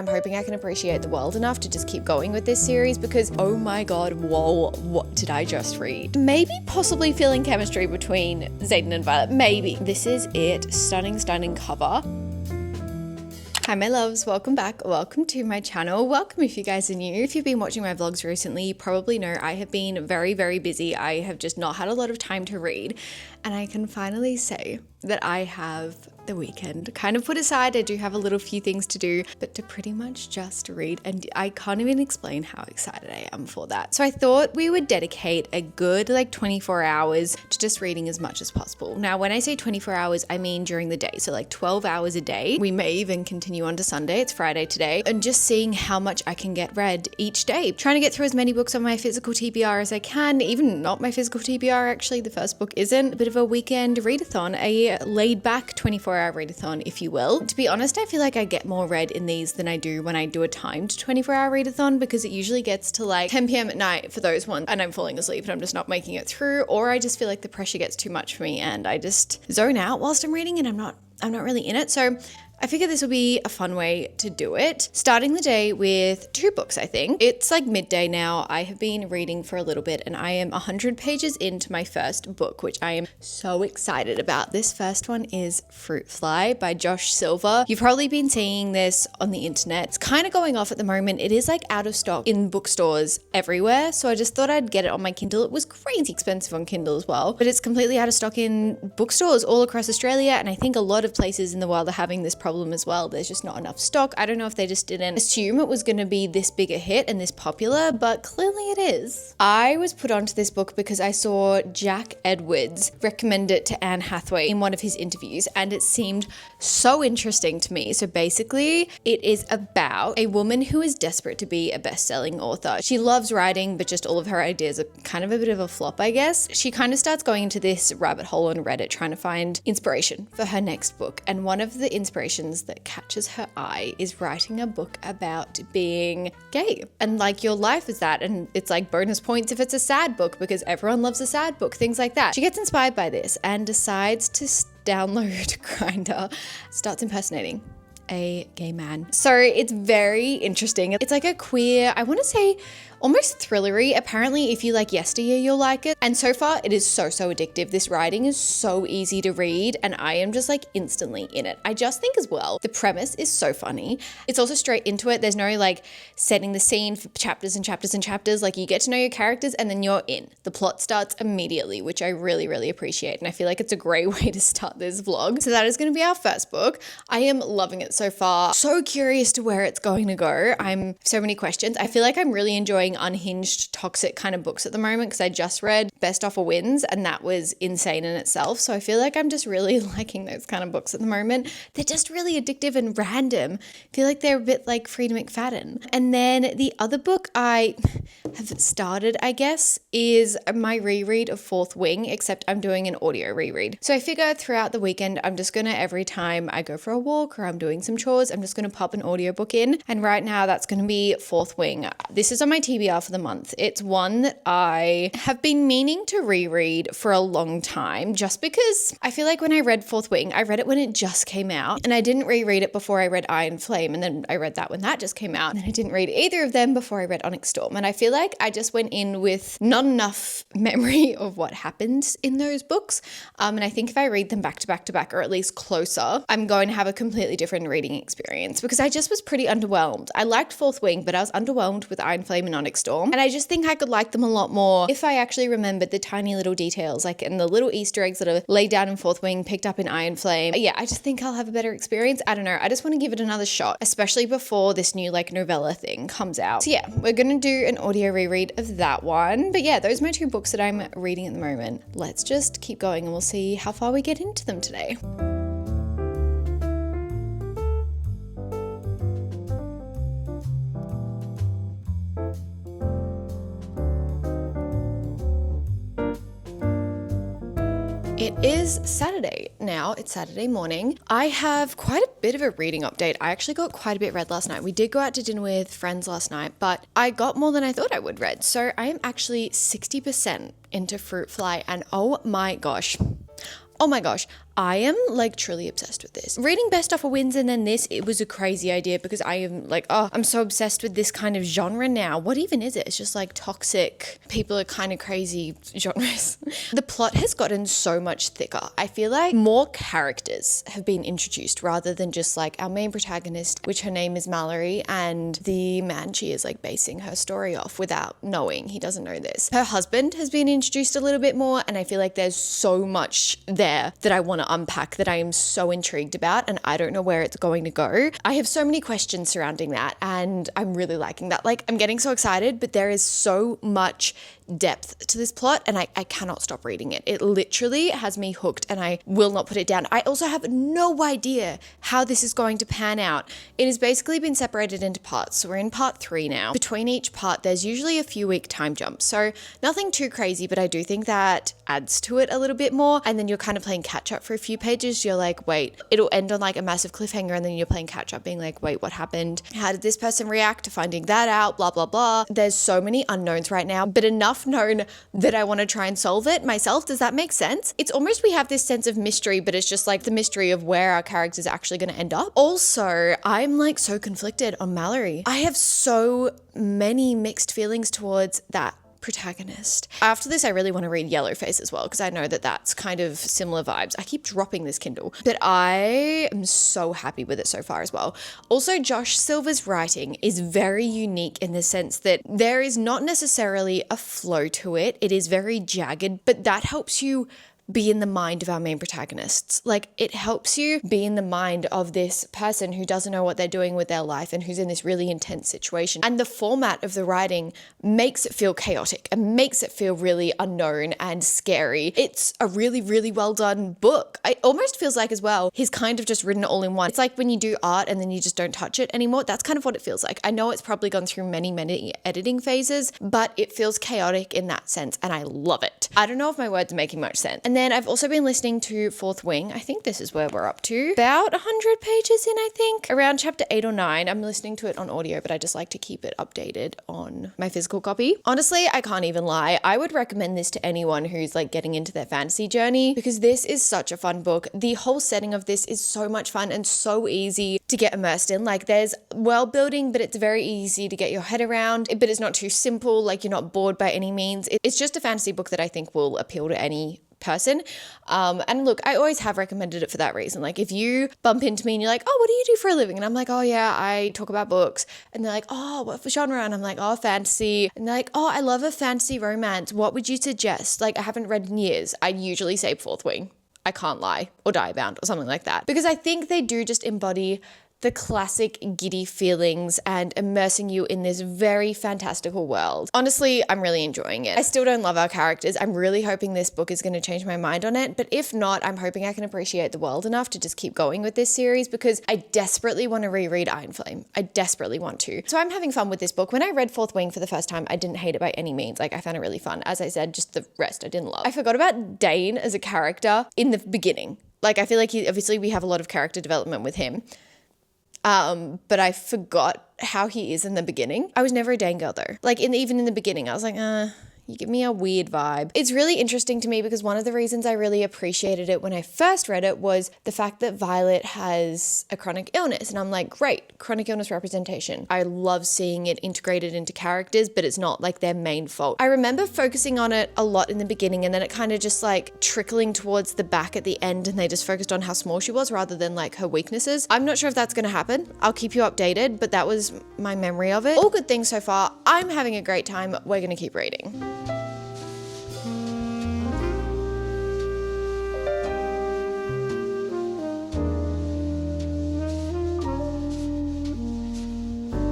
I'm hoping I can appreciate the world enough to just keep going with this series because, oh my god, whoa, what did I just read? Maybe possibly feeling chemistry between Xaden and Violet, maybe. This is it, stunning, stunning cover. Hi my loves, welcome back, welcome to my channel, welcome if you guys are new. If you've been watching my vlogs recently, you probably know I have been very, very busy. I have just not had a lot of time to read, and I can finally say that I have the weekend kind of put aside. I do have a little few things to do, but to pretty much just read, and I can't even explain how excited I am for that. So I thought we would dedicate a good 24 hours to just reading as much as possible. Now when I say 24 hours, I mean during the day, so 12 hours a day. We may even continue on to Sunday, it's Friday today, and just seeing how much I can get read each day. Trying to get through as many books on my physical TBR as I can, even not my physical TBR actually, the first book isn't. A bit of a weekend readathon, a laid back 24-hour readathon, if you will. To be honest, I feel like I get more read in these than I do when I do a timed 24-hour readathon, because it usually gets to 10 p.m. at night for those ones and I'm falling asleep and I'm just not making it through, or I just feel like the pressure gets too much for me and I just zone out whilst I'm reading and I'm not really in it. So I figured this will be a fun way to do it. Starting the day with 2 books, I think. It's midday now. I have been reading for a little bit and I am 100 pages into my first book, which I am so excited about. This first one is Fruit Fly by Josh Silver. You've probably been seeing this on the internet. It's kind of going off at the moment. It is out of stock in bookstores everywhere. So I just thought I'd get it on my Kindle. It was crazy expensive on Kindle as well, but it's completely out of stock in bookstores all across Australia. And I think a lot of places in the world are having this problem as well. There's just not enough stock. I don't know if they just didn't assume it was going to be this big a hit and this popular, but clearly it is. I was put onto this book because I saw Jack Edwards recommend it to Anne Hathaway in one of his interviews, and it seemed so interesting to me. So basically, it is about a woman who is desperate to be a best-selling author. She loves writing, but just all of her ideas are kind of a bit of a flop, I guess. She kind of starts going into this rabbit hole on Reddit trying to find inspiration for her next book, and one of the inspirations that catches her eye is writing a book about being gay, and your life is that, and it's bonus points if it's a sad book because everyone loves a sad book, things like that. She gets inspired by this and decides to download Grindr, starts impersonating a gay man. So it's very interesting. It's a queer, I want to say almost thrillery. Apparently if you like Yesteryear, you'll like it. And so far it is so addictive. This writing is so easy to read and I am just instantly in it. I just think as well, the premise is so funny. It's also straight into it. There's no setting the scene for chapters and chapters and chapters. You get to know your characters and then you're in. The plot starts immediately, which I really, really appreciate. And I feel like it's a great way to start this vlog. So that is going to be our first book. I am loving it so far. So curious to where it's going to go. So many questions. I feel like I'm really enjoying unhinged, toxic kind of books at the moment because I just read Best Offer Wins and that was insane in itself. So I feel like I'm just really liking those kind of books at the moment. They're just really addictive and random. I feel like they're a bit like Frida McFadden. And then the other book I have started, I guess, is my reread of Fourth Wing, except I'm doing an audio reread. So I figure throughout the weekend, I'm just gonna, every time I go for a walk or I'm doing some chores, I'm just gonna pop an audiobook in. And right now that's gonna be Fourth Wing. This is on my TBR for the month. It's one that I have been meaning to reread for a long time, just because I feel like when I read Fourth Wing, I read it when it just came out and I didn't reread it before I read Iron Flame, and then I read that when that just came out, and then I didn't read either of them before I read Onyx Storm. And I feel like I just went in with not enough memory of what happens in those books. And I think if I read them back to back to back, or at least closer, I'm going to have a completely different reading experience, because I just was pretty underwhelmed. I liked Fourth Wing, but I was underwhelmed with Iron Flame and Onyx Storm. And I just think I could like them a lot more if I actually remembered the tiny little details, and the little Easter eggs that are laid down in Fourth Wing, picked up in Iron Flame. Yeah, I just think I'll have a better experience. I don't know. I just want to give it another shot, especially before this new novella thing comes out. So yeah, we're going to do an audio reread of that one. But yeah, those are my 2 books that I'm reading at the moment. Let's just keep going and we'll see how far we get into them today. It is Saturday now. It's Saturday morning. I have quite a bit of a reading update. I actually got quite a bit read last night. We did go out to dinner with friends last night, but I got more than I thought I would read. So I am actually 60% into Fruit Fly, and oh my gosh, I am like truly obsessed with this. Reading Best Offer Wins and then this, it was a crazy idea because I am like, oh, I'm so obsessed with this kind of genre now. What even is it? It's just like toxic, people are kind of crazy genres. The plot has gotten so much thicker. I feel like more characters have been introduced rather than just like our main protagonist, which her name is Mallory, and the man she is like basing her story off without knowing. He doesn't know this. Her husband has been introduced a little bit more, and I feel like there's so much there that I want to unpack that I am so intrigued about, and I don't know where it's going to go. I have so many questions surrounding that, and I'm really liking that. Like, I'm getting so excited, but there is so much depth to this plot, and I cannot stop reading it. It literally has me hooked, and I will not put it down. I also have no idea how this is going to pan out. It has basically been separated into parts, so we're in part 3 now. Between each part, there's usually a few week time jump, so nothing too crazy, but I do think that adds to it a little bit more, and then you're kind of playing catch up for a few pages. You're like, wait, it'll end on like a massive cliffhanger, and then you're playing catch up being like, wait, what happened? How did this person react to finding that out? Blah, blah, blah. There's so many unknowns right now, but enough known that I want to try and solve it myself. Does that make sense? It's almost, we have this sense of mystery, but it's just like the mystery of where our character's actually going to end up. Also, I'm like so conflicted on Mallory. I have so many mixed feelings towards that protagonist. After this, I really want to read Yellowface as well, because I know that that's kind of similar vibes. I keep dropping this Kindle, but I am so happy with it so far as well. Also, Josh Silver's writing is very unique in the sense that there is not necessarily a flow to it. It is very jagged, but that helps you be in the mind of our main protagonists. Like, it helps you be in the mind of this person who doesn't know what they're doing with their life and who's in this really intense situation. And the format of the writing makes it feel chaotic and makes it feel really unknown and scary. It's a really, really well done book. It almost feels like as well, he's kind of just written it all in one. It's like when you do art and then you just don't touch it anymore. That's kind of what it feels like. I know it's probably gone through many, many editing phases, but it feels chaotic in that sense, and I love it. I don't know if my words are making much sense. And then I've also been listening to Fourth Wing. I think this is where we're up to. About 100 pages in, I think. Around chapter 8 or 9. I'm listening to it on audio, but I just like to keep it updated on my physical copy. Honestly, I can't even lie. I would recommend this to anyone who's like getting into their fantasy journey, because this is such a fun book. The whole setting of this is so much fun and so easy to get immersed in. Like, there's world building, but it's very easy to get your head around, but it's not too simple. Like, you're not bored by any means. It's just a fantasy book that I think will appeal to any person. And look, I always have recommended it for that reason. Like, if you bump into me and you're like, oh, what do you do for a living? And I'm like, oh yeah, I talk about books. And they're like, oh, what genre? And I'm like, oh, fantasy. And they're like, oh, I love a fantasy romance. What would you suggest? Like, I haven't read in years. I'd usually say Fourth Wing. I Can't Lie, or Diabound, or something like that. Because I think they do just embody the classic giddy feelings and immersing you in this very fantastical world. Honestly, I'm really enjoying it. I still don't love our characters. I'm really hoping this book is going to change my mind on it, but if not, I'm hoping I can appreciate the world enough to just keep going with this series, because I desperately want to reread Iron Flame. I desperately want to. So I'm having fun with this book. When I read Fourth Wing for the first time, I didn't hate it by any means. Like, I found it really fun. As I said, just the rest I didn't love. I forgot about Dane as a character in the beginning. Like, I feel like obviously we have a lot of character development with him. But I forgot how he is in the beginning. I was never a Dane girl though. Like, even in the beginning, I was like, you give me a weird vibe. It's really interesting to me because one of the reasons I really appreciated it when I first read it was the fact that Violet has a chronic illness. And I'm like, great, chronic illness representation. I love seeing it integrated into characters, but it's not like their main fault. I remember focusing on it a lot in the beginning, and then it kind of just like trickling towards the back at the end, and they just focused on how small she was rather than like her weaknesses. I'm not sure if that's going to happen. I'll keep you updated, but that was my memory of it. All good things so far. I'm having a great time. We're going to keep reading.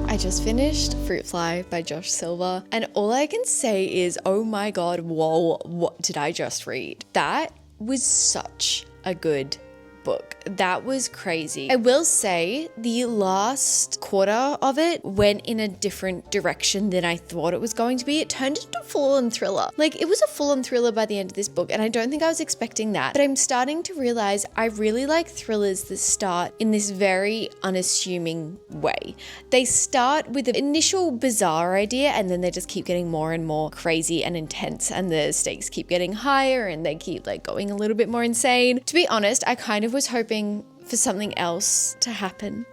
I just finished Fruit Fly by Josh Silver, and all I can say is, oh my god, whoa, what did I just read? That was such a good book. book. That was crazy. I will say the last quarter of it went in a different direction than I thought it was going to be. It turned into a full-on thriller. Like, it was a full-on thriller by the end of this book, and I don't think I was expecting that. But I'm starting to realize I really like thrillers that start in this very unassuming way. They start with an initial bizarre idea, and then they just keep getting more and more crazy and intense, and the stakes keep getting higher, and they keep like going a little bit more insane. To be honest, I kind of was hoping for something else to happen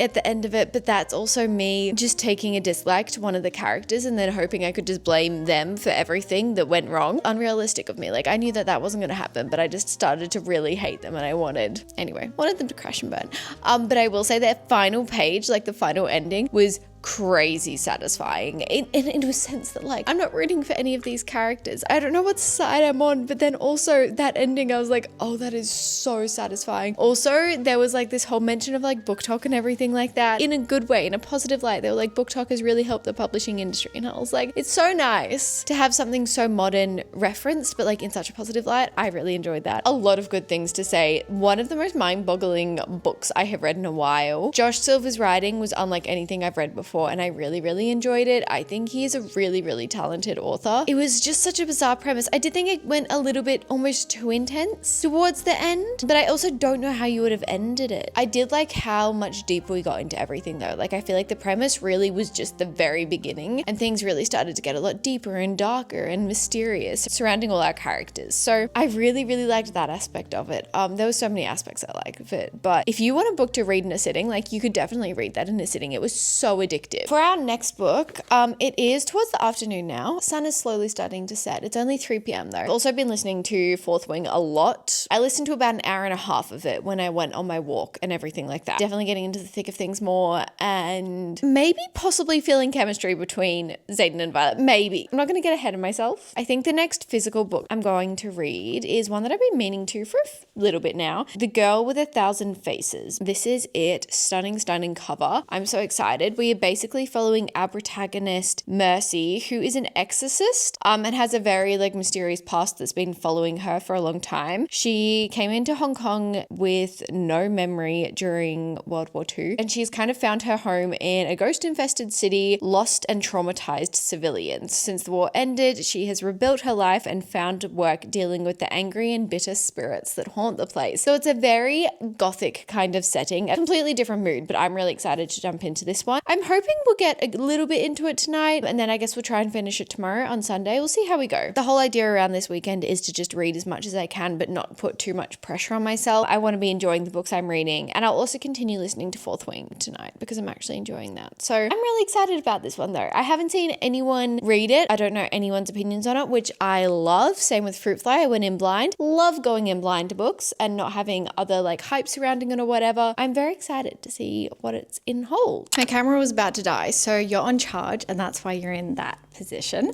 at the end of it, but that's also me just taking a dislike to one of the characters and then hoping I could just blame them for everything that went wrong. Unrealistic of me. Like, I knew that wasn't going to happen, but I just started to really hate them, and I wanted them to crash and burn. But I will say that final page, like the final ending, was crazy satisfying in a sense that, like, I'm not rooting for any of these characters. I don't know what side I'm on, but then also that ending, I was like, oh, that is so satisfying. Also, there was like this whole mention of like book talk and everything like that in a good way, in a positive light. They were like, book talk has really helped the publishing industry, and I was like, it's so nice to have something so modern referenced, but like in such a positive light. I really enjoyed that. A lot of good things to say. One of the most mind-boggling books I have read in a while. Josh Silver's writing was unlike anything I've read before, and I really, really enjoyed it. I think he is a really, really talented author. It was just such a bizarre premise. I did think it went a little bit almost too intense towards the end, but I also don't know how you would have ended it. I did like how much deeper we got into everything though. Like, I feel like the premise really was just the very beginning, and things really started to get a lot deeper and darker and mysterious surrounding all our characters. So I really, really liked that aspect of it. There were so many aspects I liked of it, but if you want a book to read in a sitting, like, you could definitely read that in a sitting. It was so addictive. For our next book, it is towards the afternoon now. Sun is slowly starting to set. It's only 3 p.m. though. I've also been listening to Fourth Wing a lot. I listened to about an hour and a half of it when I went on my walk and everything like that. Definitely getting into the thick of things more, and maybe possibly feeling chemistry between Xaden and Violet. Maybe. I'm not going to get ahead of myself. I think the next physical book I'm going to read is one that I've been meaning to for a little bit now. The Girl with 1,000 Faces. This is it. Stunning, stunning cover. I'm so excited. We are basically following our protagonist, Mercy, who is an exorcist and has a very like mysterious past that's been following her for a long time. She came into Hong Kong with no memory during World War II, and she's kind of found her home in a ghost-infested city, lost and traumatized civilians. Since the war ended, she has rebuilt her life and found work dealing with the angry and bitter spirits that haunt the place. So it's a very gothic kind of setting, a completely different mood, but I'm really excited to jump into this one. I'm hoping we'll get a little bit into it tonight, and then I guess we'll try and finish it tomorrow on Sunday. We'll see how we go. The whole idea around this weekend is to just read as much as I can, but not put too much pressure on myself. I want to be enjoying the books I'm reading, and I'll also continue listening to Fourth Wing tonight because I'm actually enjoying that. So I'm really excited about this one though. I haven't seen anyone read it. I don't know anyone's opinions on it, which I love. Same with Fruit Fly. I went in blind. Love going in blind to books and not having other like hype surrounding it or whatever. I'm very excited to see what it's in hold. My camera was about to die, so you're on charge, and that's why you're in that position.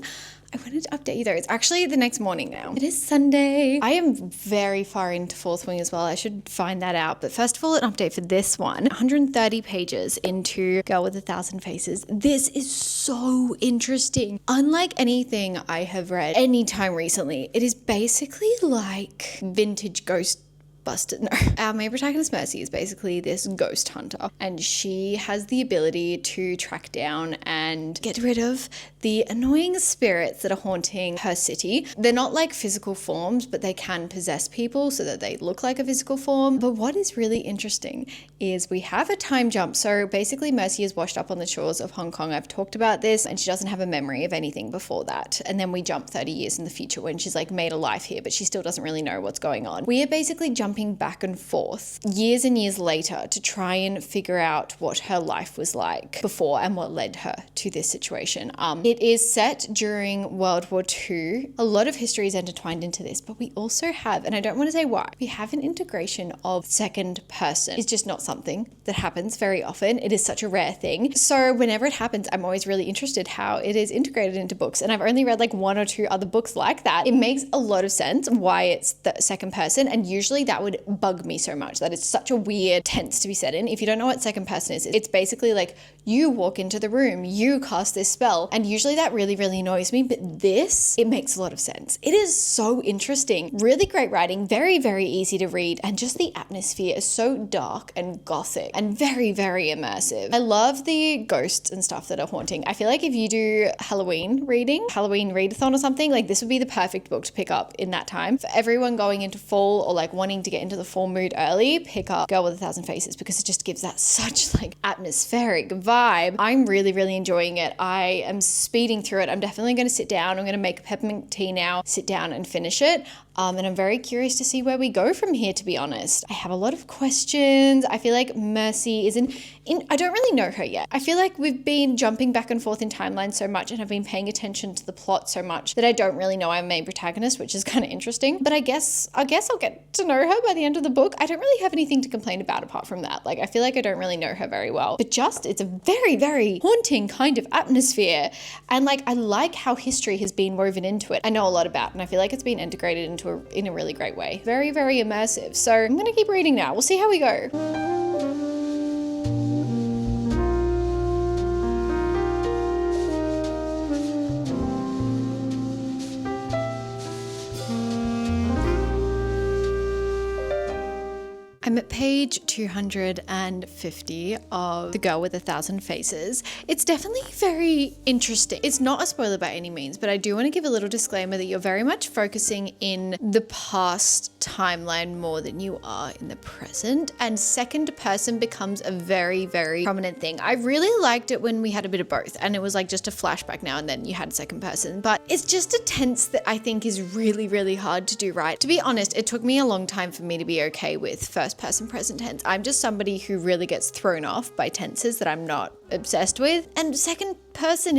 I wanted to update you though. It's actually the next morning now. It is Sunday. I am very far into Fourth Wing as well. I should find that out. But first of all, an update for this one. 130 pages into Girl with 1,000 Faces. This is so interesting. Unlike anything I have read anytime recently, it is basically like vintage ghost busted. No. Our main protagonist, Mercy, is basically this ghost hunter, and she has the ability to track down and get rid of the annoying spirits that are haunting her city. They're not like physical forms, but they can possess people so that they look like a physical form. But what is really interesting is we have a time jump. So basically Mercy is washed up on the shores of Hong Kong. I've talked about this, and she doesn't have a memory of anything before that. And then we jump 30 years in the future when she's like made a life here, but she still doesn't really know what's going on. We are basically jumping back and forth years and years later to try and figure out what her life was like before and what led her to this situation. It is set during World War II. A lot of history is intertwined into this, but we also have, and I don't want to say why, we have an integration of second person. It's just not something that happens very often. It is such a rare thing. So whenever it happens, I'm always really interested how it is integrated into books. And I've only read like 1 or 2 other books like that. It makes a lot of sense why it's the second person. And usually that would would bug me so much. That is such a weird tense to be set in. If you don't know what second person is, it's basically like you walk into the room, you cast this spell, and usually that really, really annoys me, but this, it makes a lot of sense. It is so interesting. Really great writing, very, very easy to read, and just the atmosphere is so dark and gothic and very, very immersive. I love the ghosts and stuff that are haunting. I feel like if you do Halloween readathon or something, like this would be the perfect book to pick up in that time. For everyone going into fall or like wanting to get into the fall mood early, pick up Girl with a Thousand Faces, because it just gives that such like atmospheric vibe. I'm really, really enjoying it. I am speeding through it. I'm definitely going to sit down. I'm going to make a peppermint tea now, sit down and finish it. And I'm very curious to see where we go from here, to be honest. I have a lot of questions. I feel like Mercy is in I don't really know her yet. I feel like we've been jumping back and forth in timelines so much and have been paying attention to the plot so much that I don't really know our main protagonist, which is kind of interesting. But I guess I'll get to know her by the end of the book. I don't really have anything to complain about apart from that. Like, I feel like I don't really know her very well. But it's a very, very haunting kind of atmosphere. And like, I like how history has been woven into it. I know a lot about, and I feel like it's been integrated in a really great way. Very, very immersive. So I'm going to keep reading now. We'll see how we go. I'm at page 250 of The Girl with a Thousand Faces. It's definitely very interesting. It's not a spoiler by any means, but I do want to give a little disclaimer that you're very much focusing in the past timeline more than you are in the present, and second person becomes a very, very prominent thing. I really liked it when we had a bit of both, and it was like just a flashback now and then you had second person, but it's just a tense that I think is really, really hard to do right. To be honest, it took me a long time for me to be okay with first person present tense. I'm just somebody who really gets thrown off by tenses that I'm not obsessed with. And second person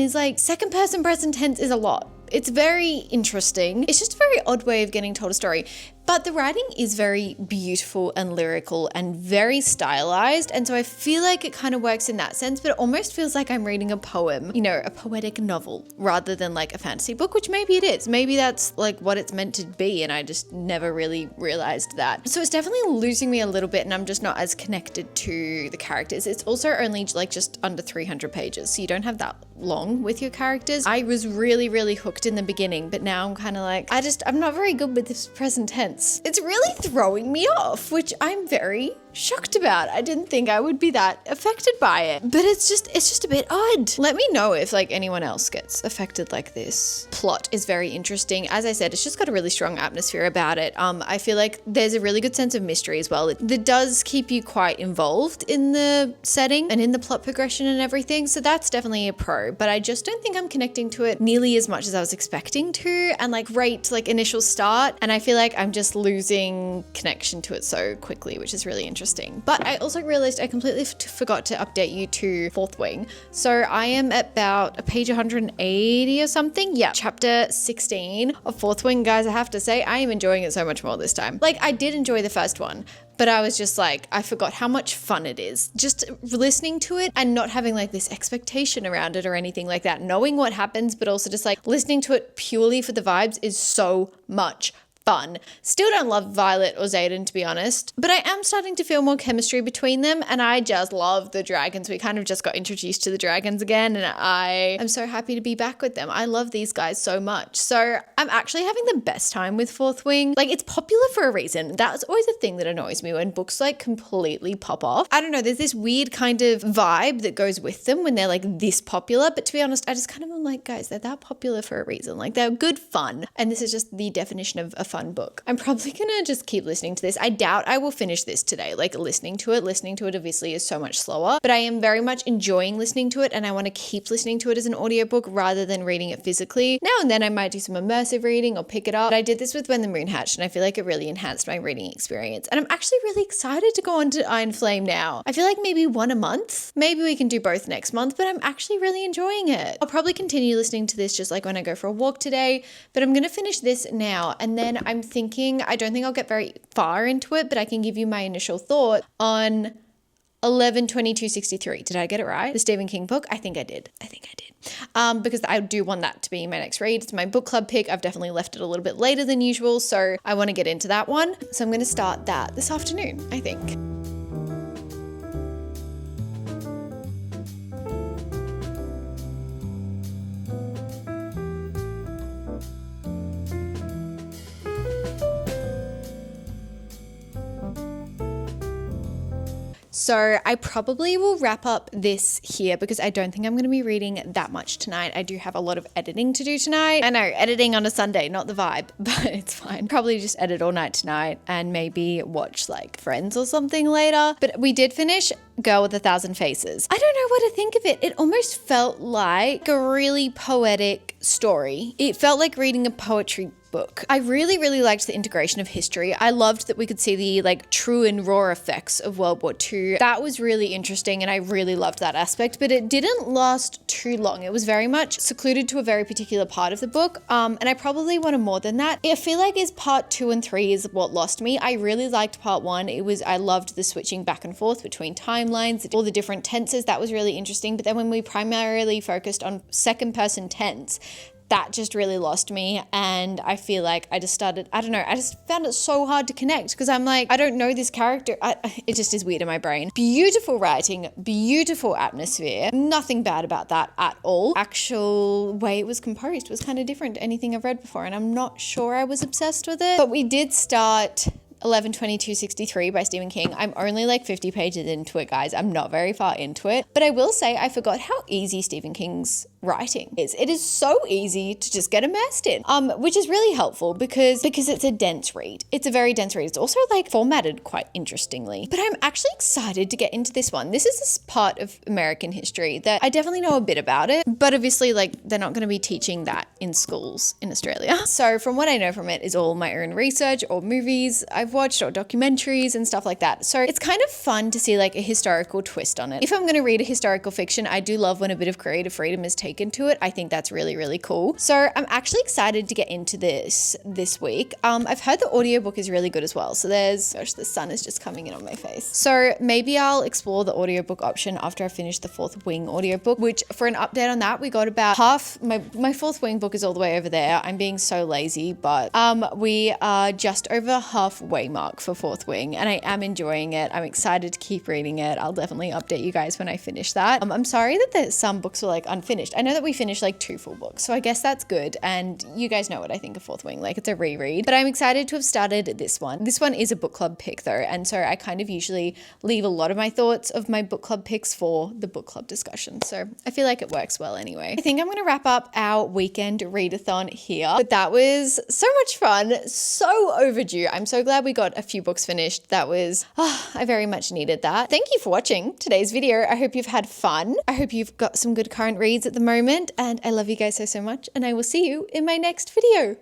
present tense is a lot. It's very interesting. It's just a very odd way of getting told a story. But the writing is very beautiful and lyrical and very stylized. And so I feel like it kind of works in that sense, but it almost feels like I'm reading a poem, a poetic novel rather than like a fantasy book, which maybe it is. Maybe that's like what it's meant to be. And I just never really realized that. So it's definitely losing me a little bit and I'm just not as connected to the characters. It's also only like just under 300 pages. So you don't have that long with your characters. I was really, really hooked in the beginning, but now I'm kind of like, I'm not very good with this present tense. It's really throwing me off, which I'm very shocked about. I didn't think I would be that affected by it, but it's just a bit odd. Let me know if like anyone else gets affected like this. Plot is very interesting. As I said, it's just got a really strong atmosphere about it. I feel like there's a really good sense of mystery as well. That does keep you quite involved in the setting and in the plot progression and everything. So that's definitely a pro, but I just don't think I'm connecting to it nearly as much as I was expecting to. And like great like initial start, and I feel like I'm just losing connection to it so quickly, which is really interesting. But I also realized I completely forgot to update you to Fourth Wing. So I am at about page 180 or something. Yeah, chapter 16 of Fourth Wing. Guys, I have to say I am enjoying it so much more this time. Like I did enjoy the first one, but I was just like, I forgot how much fun it is. Just listening to it and not having like this expectation around it or anything like that. Knowing what happens, but also just like listening to it purely for the vibes is so much fun. Still don't love Violet or Xaden, to be honest, but I am starting to feel more chemistry between them, and I just love the dragons. We kind of just got introduced to the dragons again, and I am so happy to be back with them. I love these guys so much. So I'm actually having the best time with Fourth Wing. Like, it's popular for a reason. That's always a thing that annoys me when books like completely pop off. I don't know, there's this weird kind of vibe that goes with them when they're like this popular, but to be honest, I just kind of am like, guys, they're that popular for a reason. Like, they're good fun, and this is just the definition of a fun book. I'm probably gonna just keep listening to this. I doubt I will finish this today. Like listening to it obviously is so much slower, but I am very much enjoying listening to it, and I want to keep listening to it as an audiobook rather than reading it physically. Now and then I might do some immersive reading or pick it up, but I did this with When the Moon Hatched, and I feel like it really enhanced my reading experience. And I'm actually really excited to go on to Iron Flame now. I feel like maybe one a month. Maybe we can do both next month, but I'm actually really enjoying it. I'll probably continue listening to this just like when I go for a walk today, but I'm gonna finish this now, and then I'm thinking, I don't think I'll get very far into it, but I can give you my initial thought on 11/22/63. Did I get it right? The Stephen King book? I think I did. because I do want that to be my next read. It's my book club pick. I've definitely left it a little bit later than usual, so I want to get into that one. So I'm going to start that this afternoon, I think. So I probably will wrap up this here because I don't think I'm going to be reading that much tonight. I do have a lot of editing to do tonight. I know, editing on a Sunday, not the vibe, but it's fine. Probably just edit all night tonight and maybe watch like Friends or something later. But we did finish Girl with a Thousand Faces. I don't know what to think of it. It almost felt like a really poetic story. It felt like reading a poetry book. I really, really liked the integration of history. I loved that we could see the like true and raw effects of World War II. That was really interesting and I really loved that aspect, but it didn't last too long. It was very much secluded to a very particular part of the book, and I probably wanted more than that. I feel like part 2 and 3 is what lost me. I really liked part 1. I loved the switching back and forth between timelines, all the different tenses. That was really interesting. But then when we primarily focused on second person tense, that just really lost me. And I feel like I just found it so hard to connect because I'm like, I don't know this character. It just is weird in my brain. Beautiful writing, beautiful atmosphere. Nothing bad about that at all. Actual way it was composed was kind of different to anything I've read before. And I'm not sure I was obsessed with it. But we did start 11/22/63 by Stephen King. I'm only like 50 pages into it, guys. I'm not very far into it. But I will say I forgot how easy Stephen King's writing is. It is so easy to just get immersed in, which is really helpful because it's a dense read. It's a very dense read. It's also like formatted quite interestingly. But I'm actually excited to get into this one. This is this part of American history that I definitely know a bit about it, but obviously like they're not going to be teaching that in schools in Australia. So from what I know from it is all my own research or movies I've watched or documentaries and stuff like that. So it's kind of fun to see like a historical twist on it. If I'm going to read a historical fiction, I do love when a bit of creative freedom is taken to it. I think that's really, really cool. So I'm actually excited to get into this week. I've heard the audiobook is really good as well. So the sun is just coming in on my face. So maybe I'll explore the audiobook option after I finish the Fourth Wing audiobook, which for an update on that, we got about half, my Fourth Wing book is all the way over there. I'm being so lazy, but we are just over halfway mark for Fourth Wing and I am enjoying it. I'm excited to keep reading it. I'll definitely update you guys when I finish that. I'm sorry that some books were like unfinished. I know that we finished like 2 full books, so I guess that's good. And you guys know what I think of Fourth Wing, like it's a reread, but I'm excited to have started this one. This one is a book club pick though, and so I kind of usually leave a lot of my thoughts of my book club picks for the book club discussion. So I feel like it works well anyway. I think I'm going to wrap up our weekend readathon here, but that was so much fun, so overdue. I'm so glad we got a few books finished. That was, I very much needed that. Thank you for watching today's video. I hope you've had fun. I hope you've got some good current reads at the moment, and I love you guys so much, and I will see you in my next video.